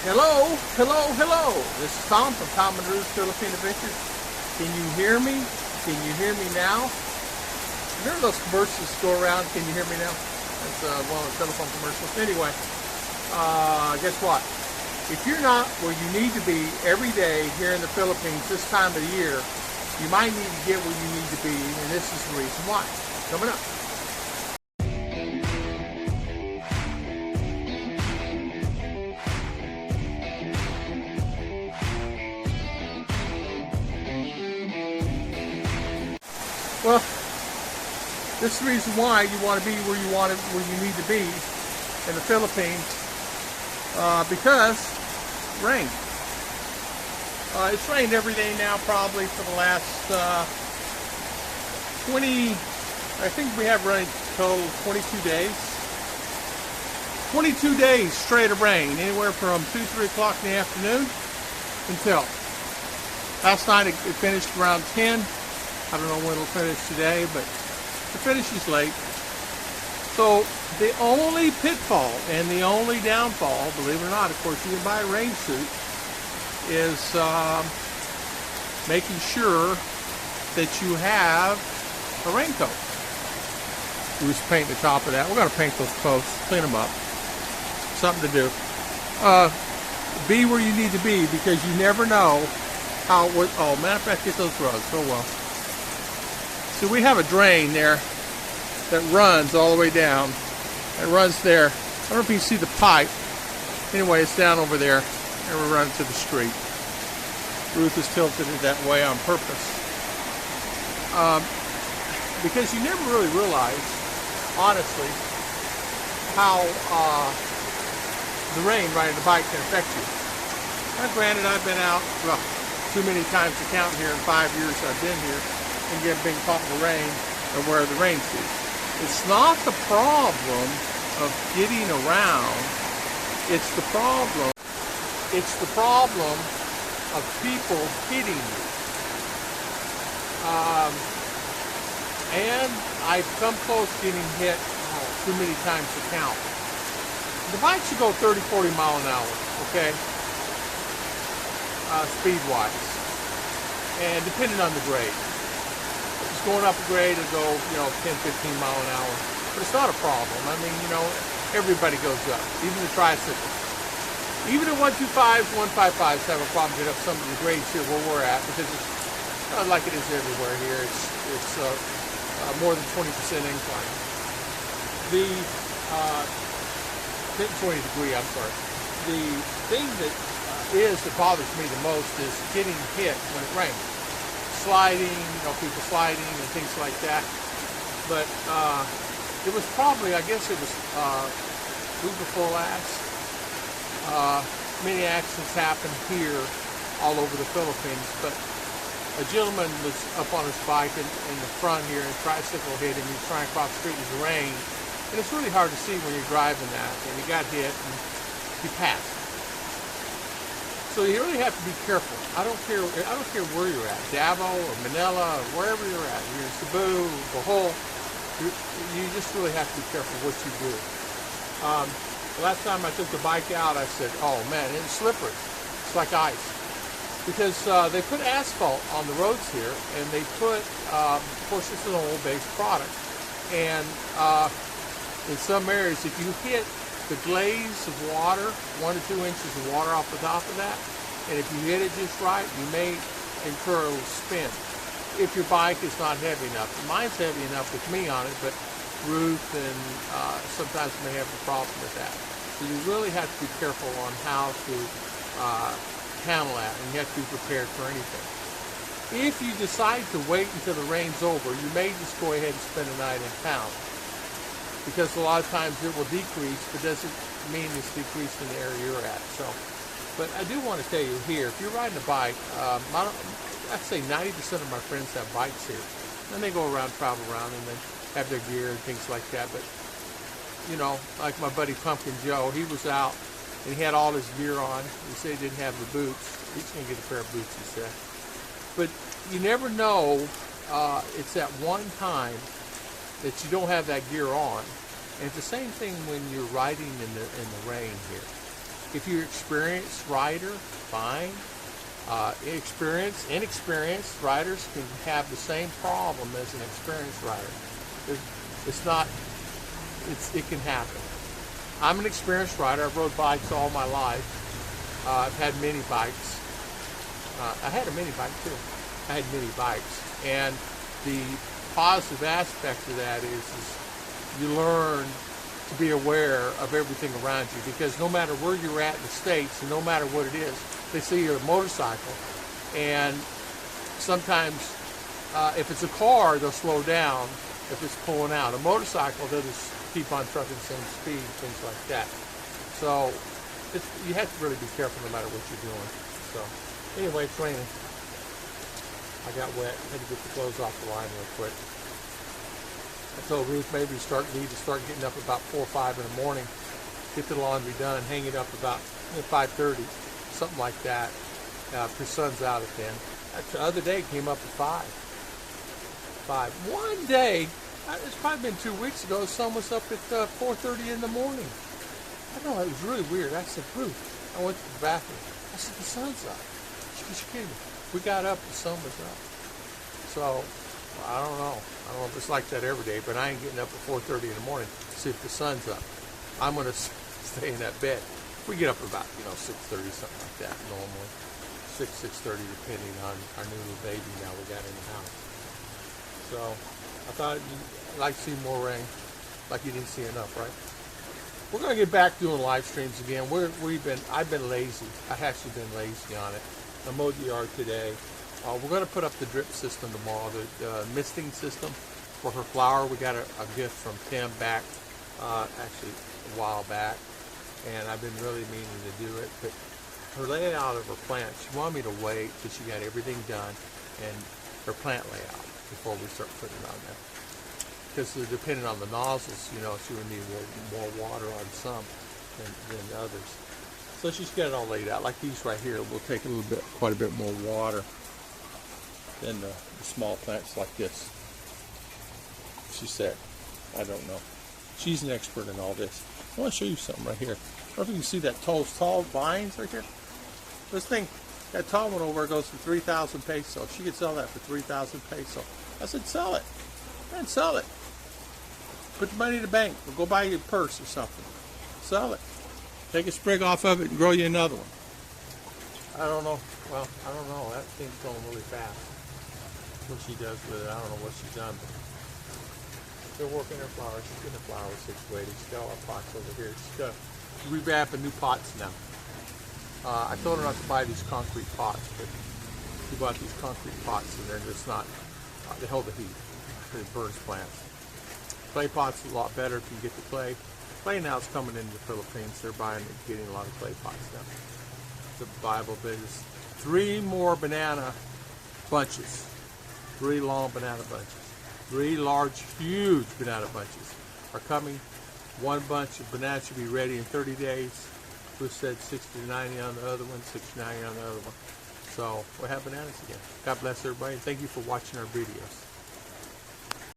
Hello, hello, hello. This is Tom from Tom and Ruth's Philippine Adventures. Can you hear me? Can you hear me now? Remember those commercials go around? Can you hear me now? That's one of the telephone commercials. Anyway, guess what? If you're not where you need to be every day here in the Philippines this time of the year, you might need to get where you need to be, and this is the reason why. Coming up. Well, this is the reason why you want to be where you need to be in the Philippines, because rain. It's rained every day now, probably for the last 20. I think we have rain total 22 days. 22 days straight of rain, anywhere from 2, 3 o'clock in the afternoon until last night. It finished around 10. I don't know when it'll finish today, but it finishes late. So the only pitfall and the only downfall, believe it or not, of course you can buy a rain suit, is making sure that you have a raincoat. We just paint the top of that. We're going to paint those posts, clean them up. Something to do. Be where you need to be, because you never know how. Oh, matter of fact, get those rugs. Oh well. So we have a drain there that runs all the way down. It runs there. I don't know if you can see the pipe. Anyway, it's down over there, and we're running to the street. Ruth has tilted it that way on purpose. Because you never really realize, honestly, how the rain riding the bike can affect you. Now, granted, I've been out, well, too many times to count here in 5 years I've been here, and get being caught in the rain or wear the rain suit. It's not the problem of getting around. It's the problem of people hitting you. And I've come close getting hit too many times to count. The bike should go 30, 40 mile an hour, okay? Speed-wise. And depending on the grade. Going up a grade to go, 10, 15 mile an hour. But it's not a problem. I mean, everybody goes up. Even the tricycles. Even the 125s, 155s have a problem getting up some of the grades here where we're at, because it's like it is everywhere here. It's more than 20% incline. The 20 degree, I'm sorry. The thing that bothers me the most is getting hit when it rains. Sliding, people sliding and things like that. But it was probably, I guess it was week before last. Many accidents happened here all over the Philippines, but a gentleman was up on his bike in the front here, and a tricycle hit him. He was trying to cross the street in the rain, and it's really hard to see when you're driving that, and he got hit and he passed. So you really have to be careful. I don't care where you're at, Davao or Manila or wherever you're at. You're in Cebu, Bohol. You just really have to be careful what you do. The last time I took the bike out, I said, "Oh man, it's slippery. It's like ice." Because they put asphalt on the roads here, and they put, of course, this is an oil-based product, and in some areas, if you hit the glaze of water, 1 to 2 inches of water off the top of that, and if you hit it just right, you may incur a little spin if your bike is not heavy enough. Mine's heavy enough with me on it, but Ruth and sometimes may have a problem with that. So you really have to be careful on how to handle that, and you have to be prepared for anything. If you decide to wait until the rain's over, you may just go ahead and spend the night in town, because a lot of times it will decrease, but doesn't mean it's decreased in the area you're at. So, but I do want to tell you here, if you're riding a bike, I'd say 90% of my friends have bikes here, and they go around, travel around, and they have their gear and things like that. But like my buddy Pumpkin Joe, he was out and he had all his gear on. He said he didn't have the boots. He's gonna get a pair of boots, he said. But you never know. It's that one time that you don't have that gear on. And it's the same thing when you're riding in the rain here. If you're an experienced rider, fine. Inexperienced riders can have the same problem as an experienced rider. It can happen. I'm an experienced rider. I've rode bikes all my life. I've had mini bikes. I had a mini bike too. I had mini bikes. And the positive aspect of that is you learn to be aware of everything around you, because no matter where you're at in the States and no matter what it is, they see you're a motorcycle, and sometimes if it's a car, they'll slow down if it's pulling out. A motorcycle, they'll just keep on trucking the same speed, things like that. So you have to really be careful no matter what you're doing. So anyway, it's raining. I got wet. Had to get the clothes off the line real quick. I told Ruth maybe we need to start getting up about 4 or 5 in the morning, get the laundry done, hang it up about 5:30, something like that. The sun's out at then. The other day it came up at 5. One day, it's probably been 2 weeks ago, the sun was up at 4:30 in the morning. I know, it was really weird. I said, Ruth, I went to the bathroom. I said, the sun's up. She goes, you're kidding me. We got up, the sun was up. So, I don't know if it's like that every day, but I ain't getting up at 4:30 in the morning to see if the sun's up. I'm going to stay in that bed. We get up about, 6:30, something like that, normally. 6:30, depending on our new baby now we got in the house. So, I thought you'd like to see more rain, like you didn't see enough, right? We're going to get back doing live streams again. I've been lazy. I've actually been lazy on it. I mowed the yard today. We're going to put up the drip system tomorrow, the misting system for her flower. We got a gift from Tim back, actually a while back, and I've been really meaning to do it. But her layout of her plant, she wanted me to wait till she got everything done and her plant layout before we start putting it on there. Because depending on the nozzles, she would need more water on some than others. So she's got it all laid out. Like these right here will take quite a bit more water than the small plants like this. She said, I don't know. She's an expert in all this. I want to show you something right here. I don't know if you can see that tall vines right here. This thing, that tall one over goes for 3,000 pesos. She could sell that for 3,000 pesos. I said, sell it. Man, sell it. Put the money in the bank, or go buy you a purse or something. Sell it. Take a sprig off of it and grow you another one. I don't know. Well, I don't know. That thing's going really fast. What she does with it, I don't know what she's done. But still working her flowers. She's getting her flowers situated. She's got all her pots over here. She's got revamping new pots now. I told her not to buy these concrete pots, but she bought these concrete pots, and they're just not. They hold the heat. It burns plants. Clay pots are a lot better if you get the clay. Clay now is coming into the Philippines. They're getting a lot of clay pots now. The Bible business. 3 more banana bunches. 3 long banana bunches. 3 large, huge banana bunches are coming. 1 bunch of bananas should be ready in 30 days. Who said 60 to 90 on the other one, 60 to 90 on the other one. So we'll have bananas again. God bless everybody. Thank you for watching our videos.